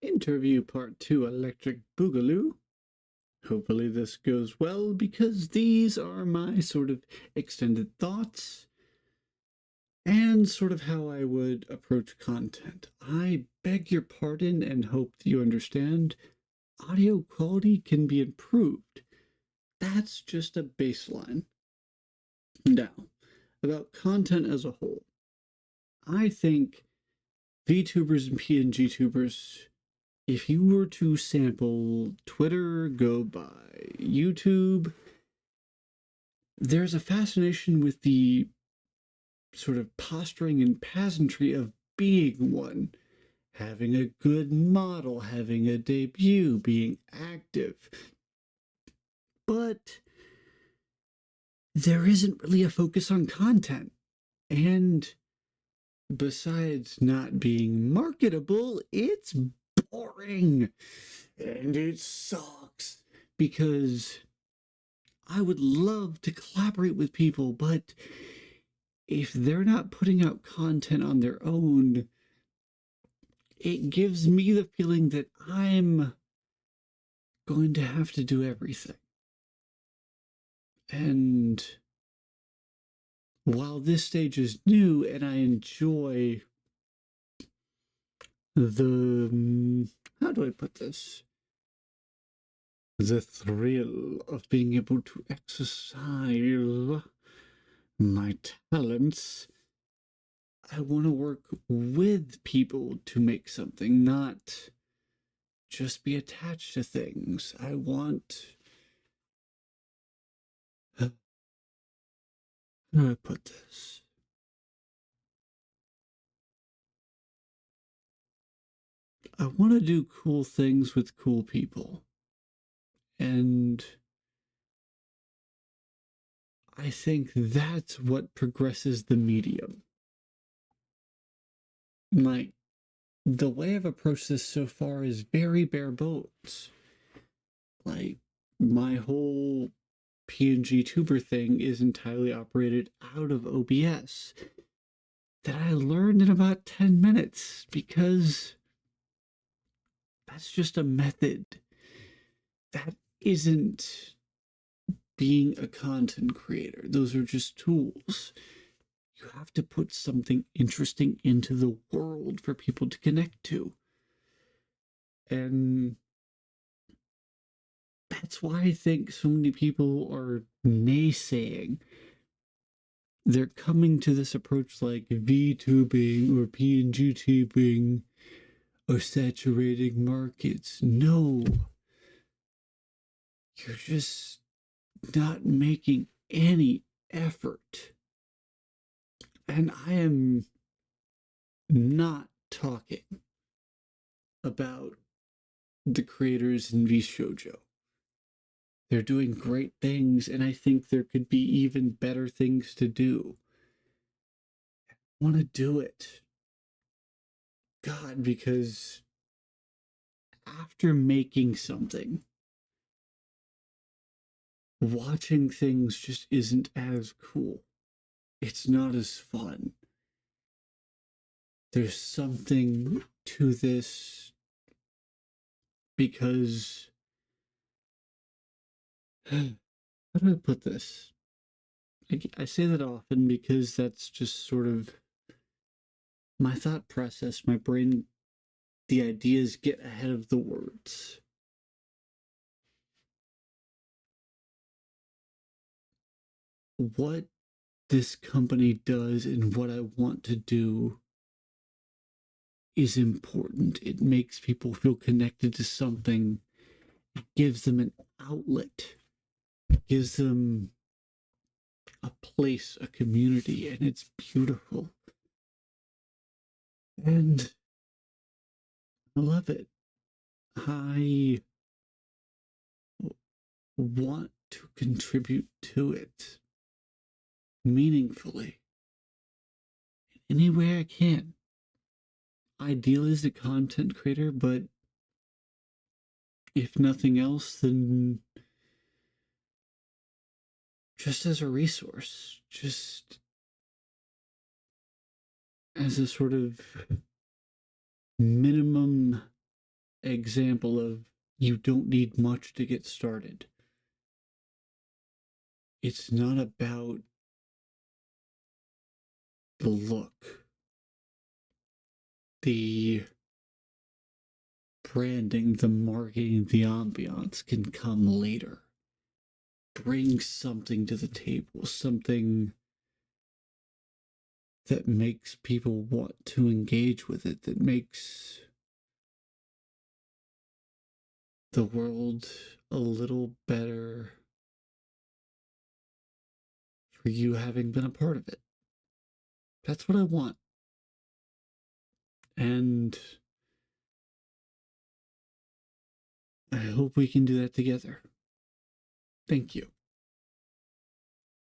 Interview Part 2 Electric Boogaloo. Hopefully this goes well because these are my sort of extended thoughts and sort of how I would approach content. I beg your pardon and hope that you understand audio quality can be improved. That's just a baseline. Now, about content as a whole, I think VTubers and PNGTubers, if you were to sample Twitter, go by YouTube, there's a fascination with the sort of posturing and pageantry of being one, having a good model, having a debut, being active. But there isn't really a focus on content. And besides not being marketable, it's boring. And it sucks because I would love to collaborate with people, but if they're not putting out content on their own, it gives me the feeling that I'm going to have to do everything. And while this stage is new and I enjoy the, how do I put this? The thrill of being able to exercise my talents, I want to work with people to make something, not just be attached to things. I want... How do I put this? I want to do cool things with cool people. And I think that's what progresses the medium. Like, the way I've approached this so far is very bare bones. Like, my whole PNG tuber thing is entirely operated out of OBS that I learned in about 10 minutes because that's just a method. That isn't being a content creator. Those are just tools. You have to put something interesting into the world for people to connect to. And that's why I think so many people are naysaying. They're coming to this approach like VTubing or PNGTubing or saturating markets. No. You're just not making any effort. And I am not talking about the creators in VSHOJO. They're doing great things, and I think there could be even better things to do. I want to do it. God, because after making something, watching things just isn't as cool. It's not as fun. There's something to this because... How do I put this? I say that often because that's just sort of my thought process. My brain, the ideas get ahead of the words. What this company does and what I want to do is important. It makes people feel connected to something. It gives them an outlet. It gives them a place, a community, and it's beautiful. And I love it. I want to contribute to it meaningfully in any way I can. Ideally as a content creator, but if nothing else, then just as a resource, just as a sort of minimum example of you don't need much to get started. It's not about the look. The branding, the marketing, the ambiance can come later. Bring something to the table, something that makes people want to engage with it, that makes the world a little better for you having been a part of it. That's what I want. And I hope we can do that together. Thank you.